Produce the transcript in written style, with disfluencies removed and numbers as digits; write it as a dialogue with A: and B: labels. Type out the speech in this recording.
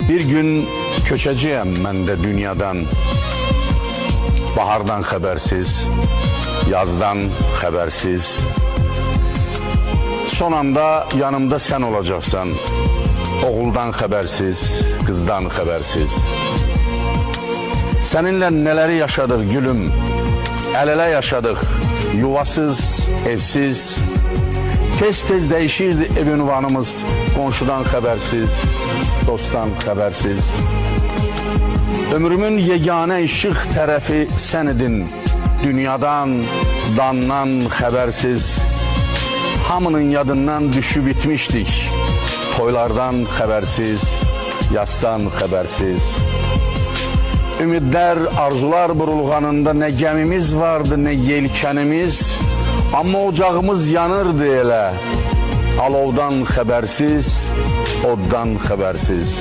A: Bir gün köçəcəyəm mən də dünyadan, bahardan xəbərsiz, yazdan xəbərsiz. Son anda yanımda sən olacaqsan, oğuldan xəbərsiz, qızdan xəbərsiz. Səninlə nələri yaşadıq gülüm, əl-ələ yaşadıq, yuvasız, evsiz. Tez-tez dəyişirdi ev ünvanımız, qonşudan xəbərsiz, dostdan xəbərsiz. Ömrümün yeganə işıq tərəfi sən idin, dünyadan, dandan xəbərsiz. Hamının yadından düşüb bitmişdik, toylardan xəbərsiz, yasdan xəbərsiz. Ümidlər, arzular burulğanında nə gəmimiz vardı, nə yelkənimiz. Amma ocağımız yanırdı elə, alovdan xəbərsiz, oddan xəbərsiz.